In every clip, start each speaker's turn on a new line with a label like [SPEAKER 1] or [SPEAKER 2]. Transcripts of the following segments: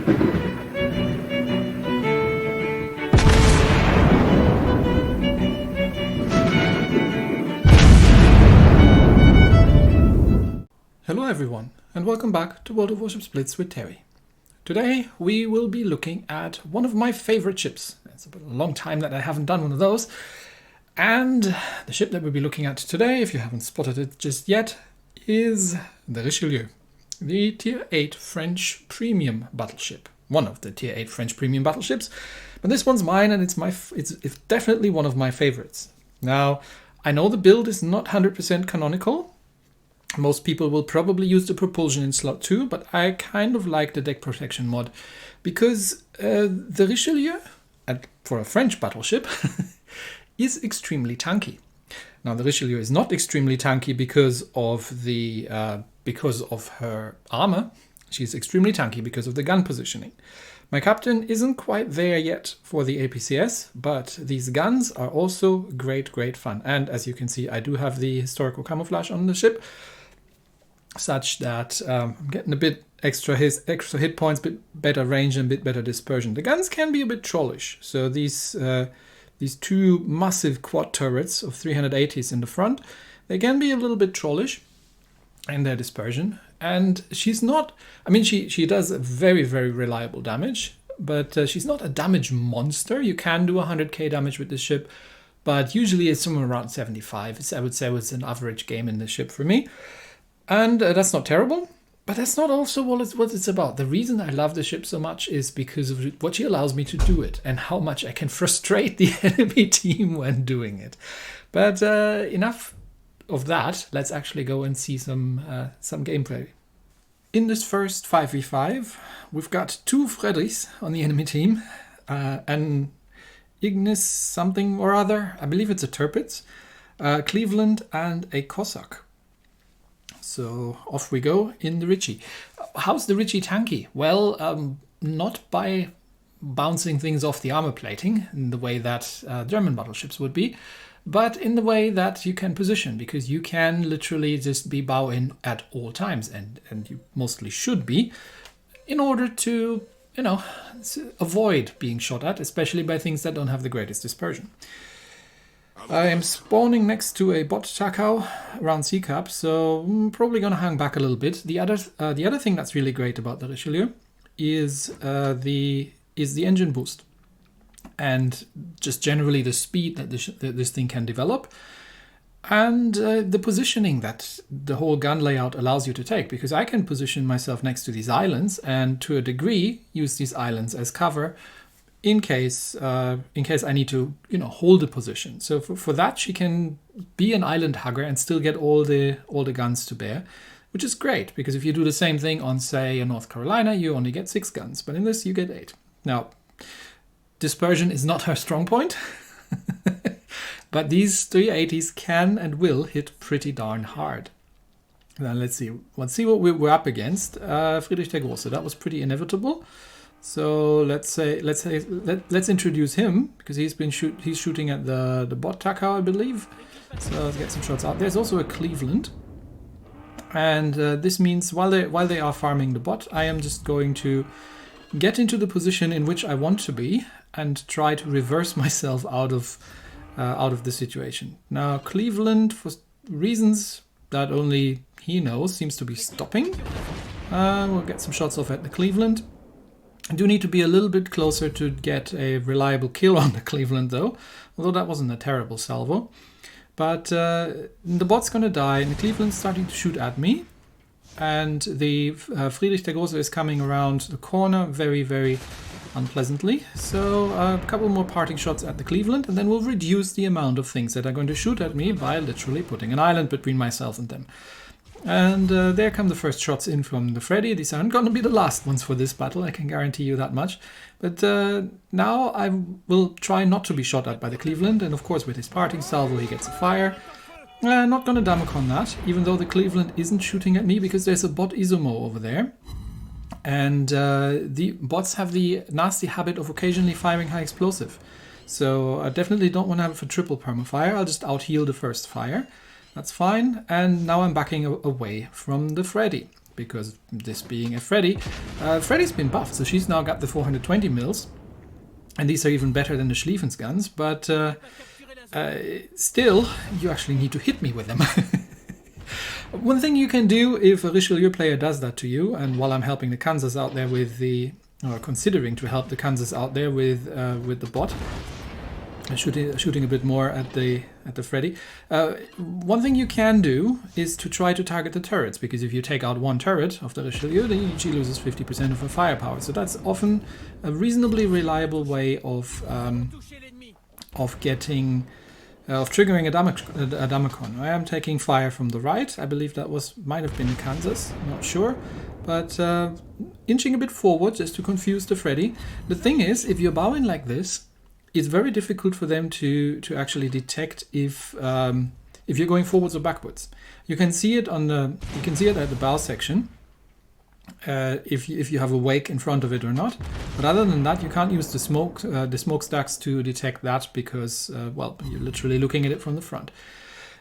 [SPEAKER 1] Hello everyone, and welcome back to World of Warships Blitz with Terry. Today we will be looking at one of my favorite ships. It's been a long time that I haven't done one of those. And the ship that we'll be looking at today, if you haven't spotted it just yet, is the Richelieu, the Tier 8 French premium battleship. One of the Tier 8 French premium battleships. But this one's mine, and it's definitely one of my favorites. Now, I know the build is not 100% canonical. Most people will probably use the propulsion in slot 2, but I kind of like the deck protection mod because the Richelieu, for a French battleship, is extremely tanky. Now the Richelieu is not extremely tanky because of her armor. She's extremely tanky because of the gun positioning. My captain isn't quite there yet for the APCS, but these guns are also great fun. And as you can see, I do have the historical camouflage on the ship, such that I'm getting a bit extra hit points, bit better range and a bit better dispersion. The guns can be a bit trollish. So these two massive quad turrets of 380s in the front, they can be a little bit trollish in their dispersion. And she's not, I mean, she does very reliable damage, but she's not a damage monster. You can do 100k damage with this ship, but usually it's somewhere around 75. I would say it's an average game in this ship for me. And that's not terrible, but that's not also what it's about. The reason I love the ship so much is because of what she allows me to do it and how much I can frustrate the enemy team when doing it. But enough of that. Let's actually go and see some gameplay. In this first 5v5, we've got two Friedrichs on the enemy team, an Ignis something or other, I believe it's a Tirpitz, Cleveland, and a Cossack. So off we go in the Richie. How's the Richie tanky? Well, not by bouncing things off the armor plating in the way that German battleships would be, but in the way that you can position, because you can literally just be bow in at all times, and you mostly should be, in order to, avoid being shot at, especially by things that don't have the greatest dispersion. I am spawning next to a bot Takao around C-Cap, so I'm probably going to hang back a little bit. The other thing that's really great about the Richelieu is the engine boost, and just generally the speed that this thing can develop, and the positioning that the whole gun layout allows you to take. Because I can position myself next to these islands, and to a degree use these islands as cover in case I need to, hold a position. So for that, she can be an island hugger and still get all the guns to bear, which is great, because if you do the same thing on, say, a North Carolina, you only get 6 guns, but in this you get 8. Now, dispersion is not her strong point, but these 380s can and will hit pretty darn hard. Now let's see what we're up against. Friedrich der Große, that was pretty inevitable. So let's introduce him, because he's shooting at the bot Takao, I believe. So let's get some shots out. There's also a Cleveland, and this means while they are farming the bot, I am just going to get into the position in which I want to be and try to reverse myself out of the situation. Now Cleveland, for reasons that only he knows, seems to be stopping. We'll get some shots off at the Cleveland. I do need to be a little bit closer to get a reliable kill on the Cleveland, though, although that wasn't a terrible salvo. But the bot's going to die, and the Cleveland's starting to shoot at me. And the Friedrich der Große is coming around the corner very unpleasantly. So a couple more parting shots at the Cleveland, and then we'll reduce the amount of things that are going to shoot at me by literally putting an island between myself and them. And there come the first shots in from the Freddy. These aren't going to be the last ones for this battle, I can guarantee you that much. But now I will try not to be shot at by the Cleveland, and of course with his parting salvo he gets a fire. Not going to damage on that, even though the Cleveland isn't shooting at me, because there's a bot Izumo over there. And the bots have the nasty habit of occasionally firing high explosive. So I definitely don't want to have a triple permafire. I'll just out-heal the first fire. That's fine. And now I'm backing away from the Freddy. because this being a Freddy. Freddy's been buffed, so she's now got the 420 mils. And these are even better than the Schlieffen's guns, but still, you actually need to hit me with them. One thing you can do if a Richelieu player does that to you, and while I'm helping the Kansas out there with or considering to help the Kansas out there with the bot, shooting a bit more at the Freddy. One thing you can do is to try to target the turrets, because if you take out one turret of the Richelieu, then she loses 50% of her firepower. So that's often a reasonably reliable way of triggering a Damacon. I am taking fire from the right. I believe that might have been the Kansas. I'm not sure. But inching a bit forward just to confuse the Freddy. The thing is, if you're bowing like this, it's very difficult for them to actually detect if you're going forwards or backwards. You can see it at the bow section. If you have a wake in front of it or not, but other than that, you can't use the smokestacks to detect that because, well, you're literally looking at it from the front.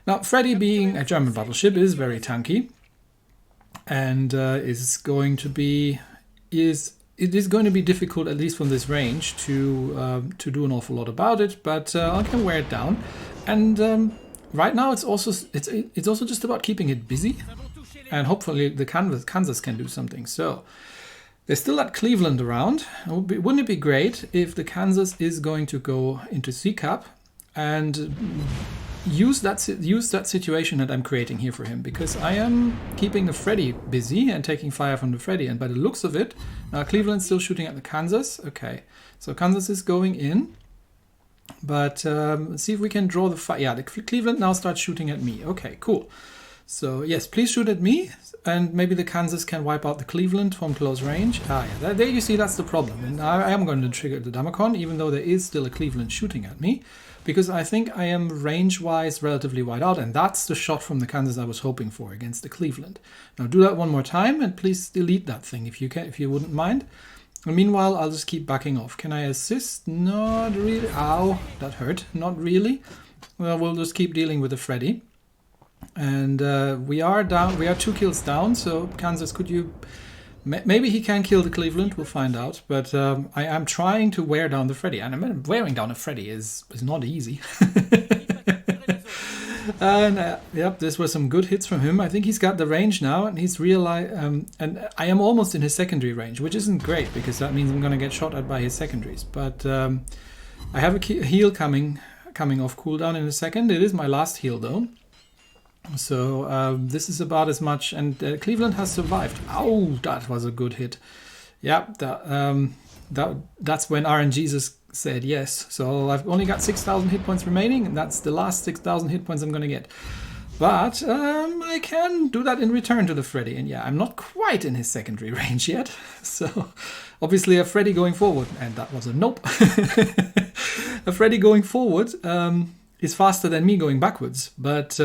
[SPEAKER 1] Now, Freddy, being a German battleship, is very tanky, and it is going to be difficult, at least from this range, to do an awful lot about it. But I can wear it down, and right now it's also just about keeping it busy. And hopefully the Kansas can do something. So there's still that Cleveland around. Wouldn't it be great if the Kansas is going to go into C-Cap and use that situation that I'm creating here for him? Because I am keeping the Freddy busy and taking fire from the Freddy. And by the looks of it, now Cleveland's still shooting at the Kansas. Okay, so Kansas is going in. But let's see if we can draw the fire. Yeah, the Cleveland now starts shooting at me. Okay, cool. So yes, please shoot at me, and maybe the Kansas can wipe out the Cleveland from close range. Ah, yeah, there you see, that's the problem. And I am going to trigger the Damacon, even though there is still a Cleveland shooting at me, because I think I am range-wise relatively wide out, and that's the shot from the Kansas I was hoping for against the Cleveland. Now do that one more time, and please delete that thing if you wouldn't mind. And meanwhile, I'll just keep backing off. Can I assist? Not really. Ow, that hurt. Not really. Well, we'll just keep dealing with the Freddy. And we are 2 kills down, so Kansas, could you... Maybe he can kill the Cleveland, we'll find out. But I am trying to wear down the Freddy. And wearing down a Freddy is not easy. And yep, this were some good hits from him. I think he's got the range now, and he's realized... and I am almost in his secondary range, which isn't great, because that means I'm going to get shot at by his secondaries. But I have a heal coming off cooldown in a second. It is my last heal, though. So this is about as much, and Cleveland has survived. Oh, that was a good hit. Yeah, that's when RNGesus said yes. So I've only got 6,000 hit points remaining, and that's the last 6,000 hit points I'm going to get. But I can do that in return to the Freddy, and yeah, I'm not quite in his secondary range yet. So obviously a Freddy going forward, and that was a nope. A Freddy going forward is faster than me going backwards, but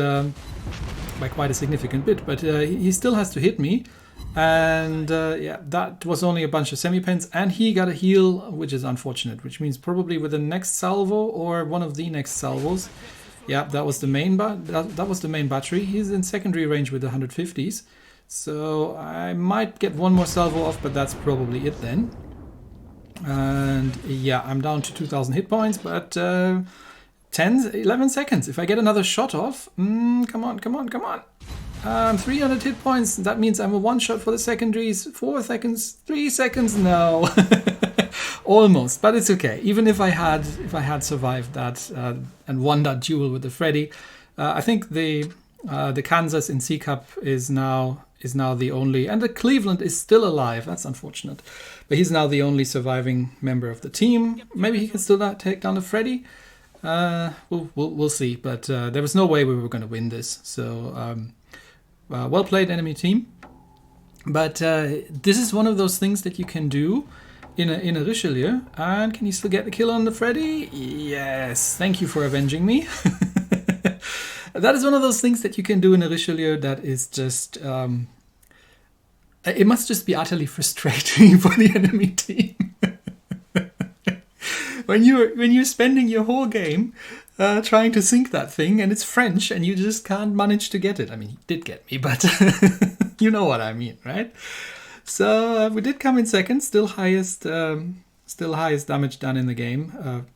[SPEAKER 1] by quite a significant bit. But he still has to hit me, and yeah, that was only a bunch of semi-pens, and he got a heal, which is unfortunate, which means probably with the next salvo or one of the next salvos. Yeah, that was the main that was the main battery. He's in secondary range with the 150s, so I might get one more salvo off, but that's probably it then. And yeah, I'm down to 2,000 hit points, but 11 seconds. If I get another shot off, come on. 300 hit points. That means I'm a one shot for the secondaries. 4 seconds, 3 seconds. No, almost, but it's okay. Even if I had survived that and won that duel with the Freddy, I think the Kansas in C-Cup is now the only, and the Cleveland is still alive. That's unfortunate, but he's now the only surviving member of the team. Maybe he can still take down the Freddy. We'll see, but there was no way we were going to win this. So well played, enemy team. But this is one of those things that you can do in a Richelieu. And can you still get the kill on the Freddy? Yes, thank you for avenging me. That is one of those things that you can do in a Richelieu that is just... it must just be utterly frustrating for the enemy team. When you're spending your whole game trying to sink that thing, and it's French, and you just can't manage to get it. I mean, he did get me, but You know what I mean, right? So we did come in second, still highest damage done in the game,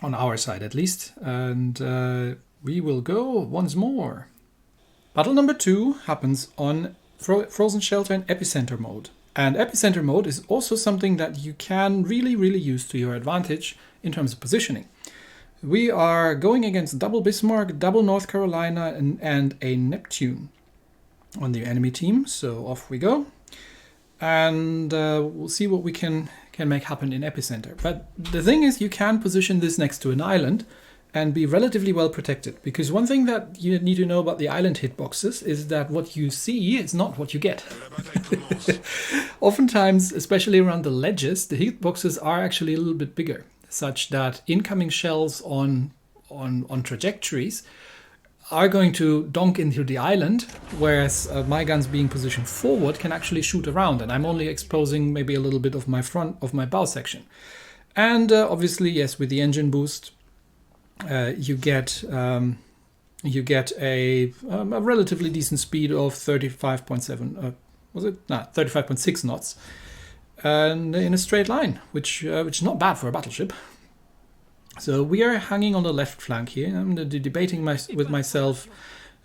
[SPEAKER 1] on our side at least. And we will go once more. Battle number 2 happens on Frozen Shelter in Epicenter mode. And Epicenter mode is also something that you can really, really use to your advantage in terms of positioning. We are going against double Bismarck, double North Carolina, and a Neptune on the enemy team. So off we go. And we'll see what we can make happen in Epicenter. But the thing is, you can position this next to an island and be relatively well protected. Because one thing that you need to know about the island hitboxes is that what you see is not what you get. Oftentimes, especially around the ledges, the hitboxes are actually a little bit bigger, such that incoming shells on trajectories are going to donk into the island, whereas my guns being positioned forward can actually shoot around, and I'm only exposing maybe a little bit of my bow section. And obviously, yes, with the engine boost, you get a relatively decent speed of 35.7. Was it? No, 35.6 knots, and in a straight line, which is not bad for a battleship. So we are hanging on the left flank here. I'm debating with myself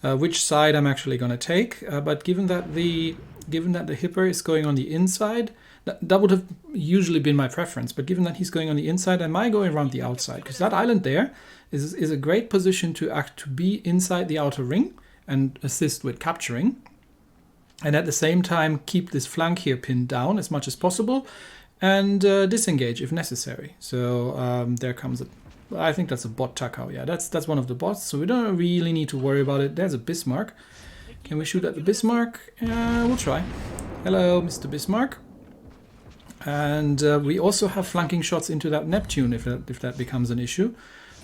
[SPEAKER 1] which side I'm actually going to take. But given that the Hipper is going on the inside, that would have usually been my preference. But given that he's going on the inside, I might go around the outside, because that island there is a great position to be inside the outer ring and assist with capturing, and at the same time keep this flank here pinned down as much as possible, and disengage if necessary. So there comes I think that's a bot Takao. Yeah, that's one of the bots, so we don't really need to worry about it. There's a Bismarck. Can we shoot at the Bismarck? We'll try. Hello, Mr. Bismarck. And we also have flanking shots into that Neptune if that becomes an issue.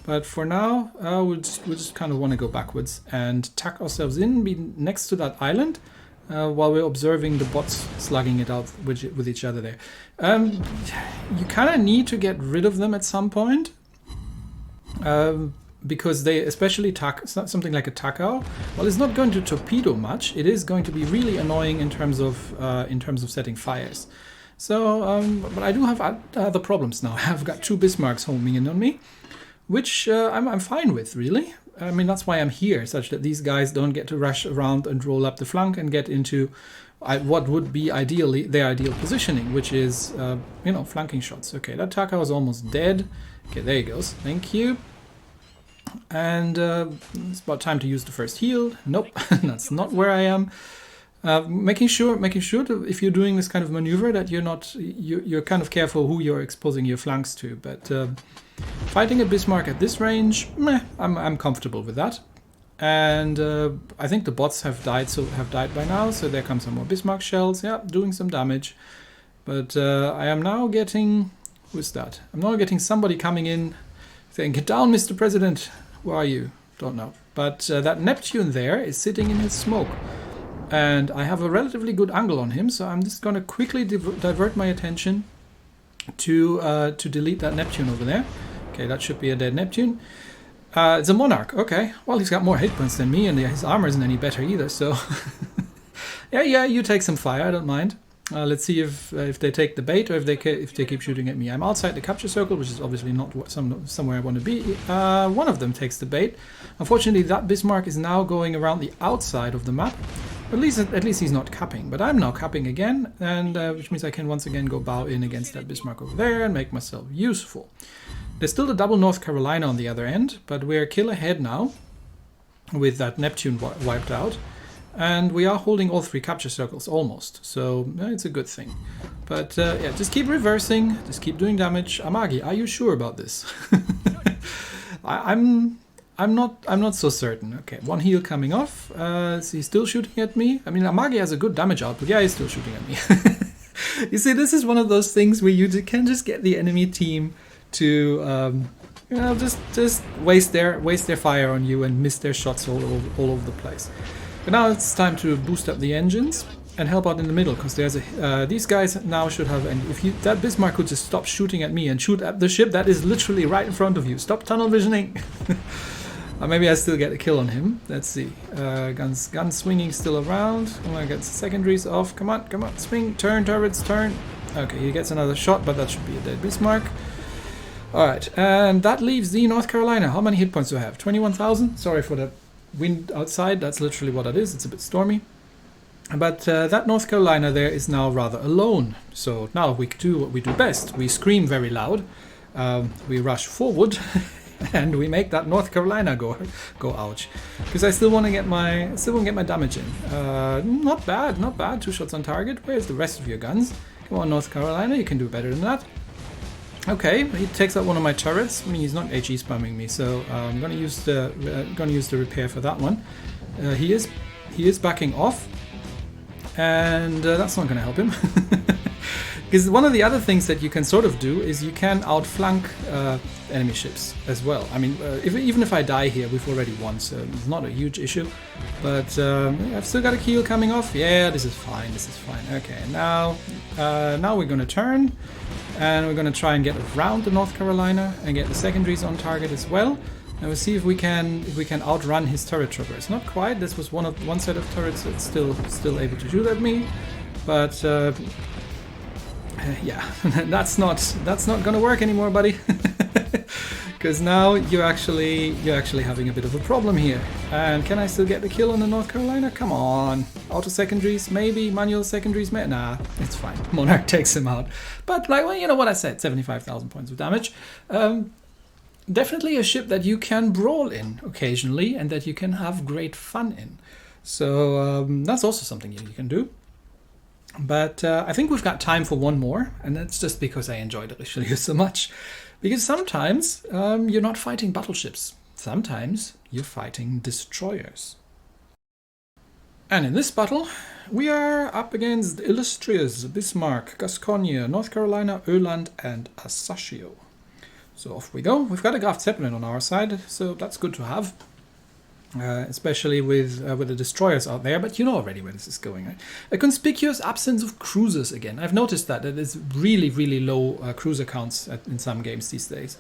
[SPEAKER 1] But for now, we'll just kind of want to go backwards and tack ourselves in, be next to that island, while we're observing the bots slugging it out with each other there. You kind of need to get rid of them at some point, because they, especially something like a Takao, well, it's not going to torpedo much. It is going to be really annoying in terms of setting fires. So, but I do have other problems now. I've got 2 Bismarcks homing in on me, which I'm fine with, really. I mean, that's why I'm here, such that these guys don't get to rush around and roll up the flank and get into what would be ideally their ideal positioning, which is, flanking shots. Okay, that Takao is almost dead. Okay, there he goes. Thank you. And it's about time to use the first heal. Nope, that's not where I am. Making sure to, if you're doing this kind of maneuver, that you're kind of careful who you're exposing your flanks to. But fighting a Bismarck at this range, I'm comfortable with that. And I think the bots have died by now, so there come some more Bismarck shells. Yeah, doing some damage. But I am now getting, who's that? I'm now getting somebody coming in saying, "Get down, Mr. President." Who are you? Don't know. But that Neptune there is sitting in his smoke. And I have a relatively good angle on him, so I'm just going to quickly divert my attention to delete that Neptune over there. Okay, that should be a dead Neptune. It's a Monarch. Okay, well, he's got more hit points than me, and his armor isn't any better either, so... yeah, you take some fire, I don't mind. Let's see if they take the bait or if they keep shooting at me. I'm outside the capture circle, which is obviously not somewhere I want to be. One of them takes the bait. Unfortunately, that Bismarck is now going around the outside of the map. At least he's not capping, but I'm now capping again, and which means I can once again go bow in against that Bismarck over there and make myself useful. There's still the double North Carolina on the other end, but we're kill ahead now with that Neptune wiped out. And we are holding all 3 capture circles almost, so it's a good thing. But yeah, just keep reversing, just keep doing damage. Amagi, are you sure about this? I'm not so certain. Okay, 1 heal coming off. Is he still shooting at me? I mean, Amagi has a good damage output. Yeah, he's still shooting at me. You see, this is one of those things where you can just get the enemy team to just waste their fire on you and miss their shots all over the place. But now it's time to boost up the engines and help out in the middle, because there's these guys now should have, and if that Bismarck could just stop shooting at me and shoot at the ship that is literally right in front of you. Stop tunnel visioning. Maybe I still get a kill on him. Let's see. Gun swinging still around. I'm gonna get the secondaries off. Come on, come on. Swing, turn, turrets, turn. Okay, he gets another shot, but that should be a dead Bismarck. Alright, and that leaves the North Carolina. How many hit points do I have? 21,000? Sorry for the wind outside. That's literally what it is. It's a bit stormy. But that North Carolina there is now rather alone. So now we do what we do best. We scream very loud. We rush forward. And we make that North Carolina go ouch. Because I still want to get my damage in. Not bad, not bad. 2 shots on target. Where's the rest of your guns? Come on, North Carolina, you can do better than that. Okay, he takes out one of my turrets. I mean, he's not HE spamming me, so I'm gonna use the repair for that one. He is backing off, and that's not gonna help him. Because one of the other things that you can sort of do is you can outflank enemy ships as well. I mean, even if I die here, we've already won, so it's not a huge issue. But I've still got a keel coming off. Yeah, this is fine. This is fine. Okay, now we're gonna turn, and we're gonna try and get around the North Carolina and get the secondaries on target as well. And we'll see if we can outrun his turret traverse. Not quite. This was one set of turrets that's still able to shoot at me, but. Yeah, that's not gonna work anymore, buddy. Because now you're actually having a bit of a problem here. And can I still get the kill on the North Carolina? Come on, auto secondaries, maybe manual secondaries. Nah, it's fine. Monarch takes him out. But like, well, you know what I said, 75,000 points of damage. Definitely a ship that you can brawl in occasionally, and that you can have great fun in. So that's also something you can do. But I think we've got time for one more, and that's just because I enjoyed Richelieu so much. Because sometimes you're not fighting battleships. Sometimes you're fighting destroyers. And in this battle, we are up against illustrious Bismarck, Gascogne, North Carolina, Öland, and Ajaccio. So off we go. We've got a Graf Zeppelin on our side, so that's good to have. Especially with the destroyers out there, but you know already where this is going. Right? A conspicuous absence of cruisers again. I've noticed that there's really, really low cruiser counts in some games these days.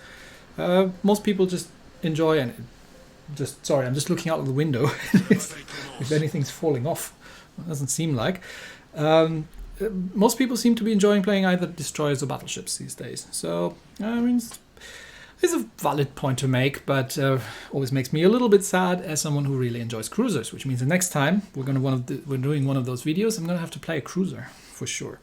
[SPEAKER 1] Most people just enjoy, and sorry, I'm just looking out of the window if anything's falling off. It doesn't seem like. Most people seem to be enjoying playing either destroyers or battleships these days. So, I mean, it's a valid point to make, but always makes me a little bit sad as someone who really enjoys cruisers, which means the next time we're doing one of those videos, I'm going to have to play a cruiser for sure.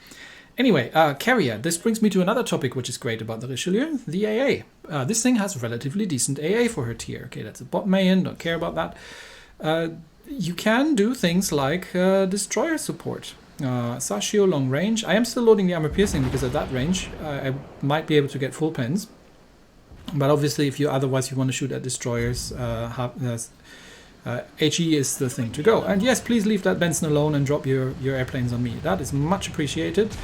[SPEAKER 1] Anyway, carrier. This brings me to another topic which is great about the Richelieu, the AA. This thing has relatively decent AA for her tier. Okay, that's a bot main, don't care about that. You can do things like destroyer support. Ajaccio long range. I am still loading the armor piercing because at that range I might be able to get full pens. But obviously, if you otherwise want to shoot at destroyers, HE is the thing to go. And yes, please leave that Benson alone and drop your airplanes on me. That is much appreciated.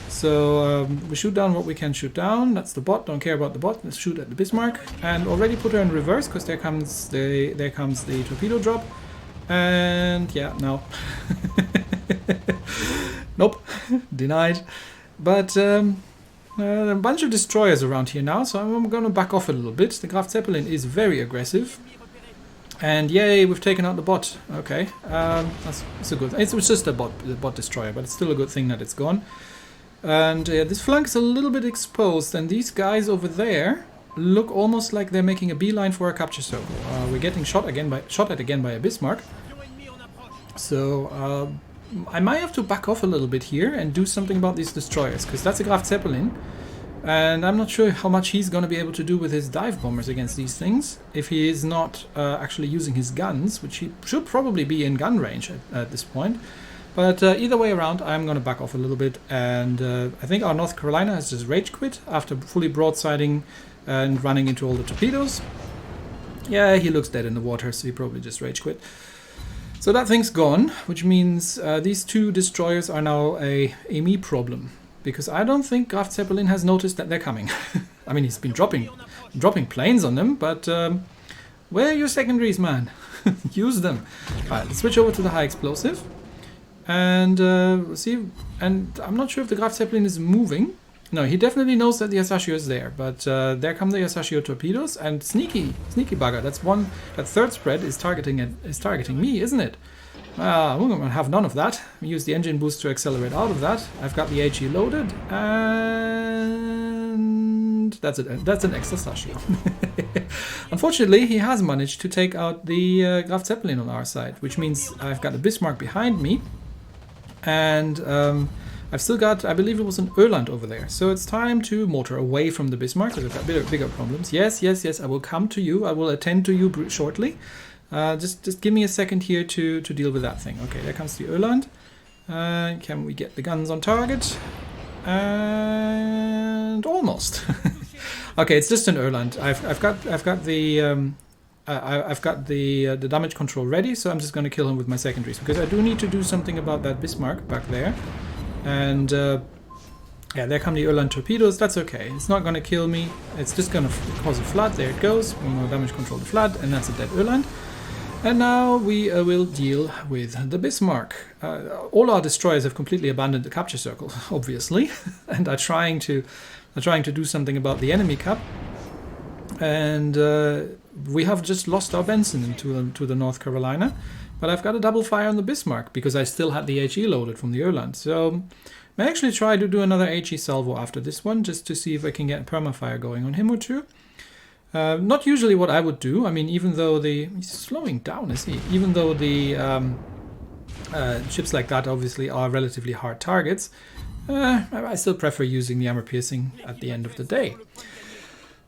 [SPEAKER 1] So we shoot down what we can shoot down. That's the bot. Don't care about the bot. Let's shoot at the Bismarck and already put her in reverse because there comes the torpedo drop. And yeah, no, nope, denied. But. A bunch of destroyers around here now, so I'm going to back off a little bit. The Graf Zeppelin is very aggressive. And yay, we've taken out the bot. Okay, that's a good thing. It was just the bot destroyer, but it's still a good thing that it's gone. And this flank is a little bit exposed, and these guys over there look almost like they're making a beeline for a capture circle. We're getting shot at again by a Bismarck. So I might have to back off a little bit here and do something about these destroyers, because that's a Graf Zeppelin, and I'm not sure how much he's going to be able to do with his dive bombers against these things if he is not actually using his guns, which he should probably be in gun range at this point. But either way around, I'm going to back off a little bit, and I think our North Carolina has just rage quit after fully broadsiding and running into all the torpedoes. Yeah, he looks dead in the water, so he probably just rage quit. So that thing's gone, which means these two destroyers are now a me problem. Because I don't think Graf Zeppelin has noticed that they're coming. I mean, he's been dropping planes on them, but where are your secondaries, man? Use them. Alright, let's switch over to the high explosive. And see, and I'm not sure if the Graf Zeppelin is moving. No, he definitely knows that the Asashio is there, but there come the Asashio torpedoes, and sneaky bugger. That third spread is targeting me, isn't it? We're gonna have none of that. We use the engine boost to accelerate out of that. I've got the HE loaded, and that's it. That's an extra Asashio. Unfortunately, he has managed to take out the Graf Zeppelin on our side, which means I've got a Bismarck behind me, and I've still got, I believe it was an Öland over there. So it's time to motor away from the Bismarck because I've got bigger problems. Yes, I will come to you. I will attend to you shortly. Just give me a second here to deal with that thing. Okay, there comes the Öland. Can we get the guns on target? And almost. Okay, it's just an Öland. I've got the damage control ready, so I'm just going to kill him with my secondaries because I do need to do something about that Bismarck back there. And yeah, there come the Öland torpedoes. That's okay. It's not going to kill me. It's just going to cause a flood. There it goes. One more damage control the flood, and that's a dead Öland. And now we will deal with the Bismarck. All our destroyers have completely abandoned the capture circle, obviously, and are trying to do something about the enemy cap. And we have just lost our Benson into the North Carolina. But I've got a double fire on the Bismarck because I still had the HE loaded from the Öland. So I may actually try to do another HE salvo after this one just to see if I can get permafire going on him or two. Not usually what I would do. I mean, even though he's slowing down, is he? Even though the ships like that obviously are relatively hard targets, I still prefer using the armor piercing at the end of the day.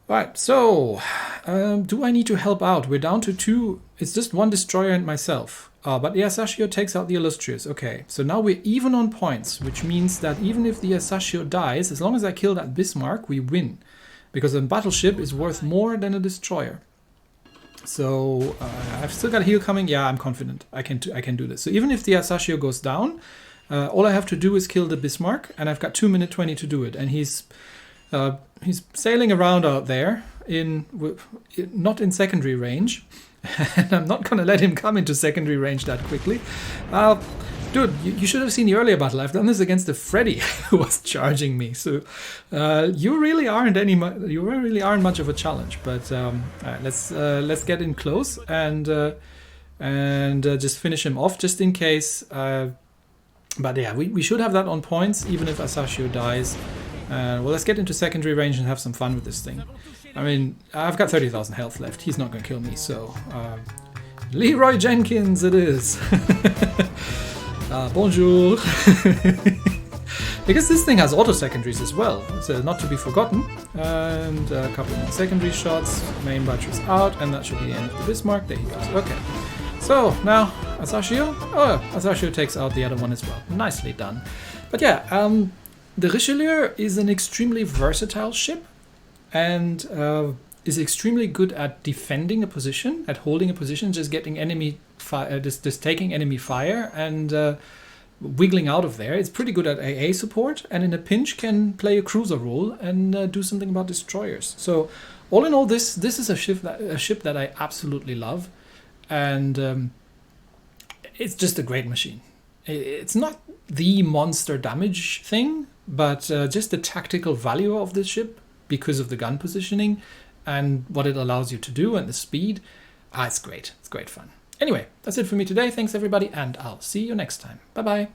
[SPEAKER 1] Right, so do I need to help out? We're down to 2. It's just 1 destroyer and myself. But the Asashio takes out the Illustrious. Okay, so now we're even on points, which means that even if the Asashio dies, as long as I kill that Bismarck, we win. Because a battleship is worth more than a destroyer. So I've still got heal coming. Yeah, I'm confident. I can do this. So even if the Asashio goes down, all I have to do is kill the Bismarck, and I've got 2 minutes 20 to do it. And he's sailing around out there, not in secondary range, and I'm not going to let him come into secondary range that quickly. Dude, you should have seen the earlier battle. I've done this against the Freddy who was charging me. So you really aren't much of a challenge. But all right, let's get in close and just finish him off just in case. But yeah, we should have that on points even if Asashio dies. Well, let's get into secondary range and have some fun with this thing. I mean, I've got 30,000 health left. He's not going to kill me, so... Leroy Jenkins it is! Bonjour! Because this thing has auto-secondaries as well, so not to be forgotten. And a couple more secondary shots. Main buttress out, and that should be the end of the Bismarck. There he goes. Okay. So, now, Asashio? Oh, Asashio takes out the other one as well. Nicely done. But yeah, the Richelieu is an extremely versatile ship and is extremely good at defending a position, at holding a position, just getting enemy fire, just taking enemy fire and wiggling out of there. It's pretty good at AA support, and in a pinch can play a cruiser role and do something about destroyers. So all in all, this is a ship that I absolutely love, and it's just a great machine. It's not the monster damage thing, but just the tactical value of this ship because of the gun positioning and what it allows you to do and the speed. It's great. It's great fun. Anyway, that's it for me today. Thanks everybody, and I'll see you next time. Bye bye.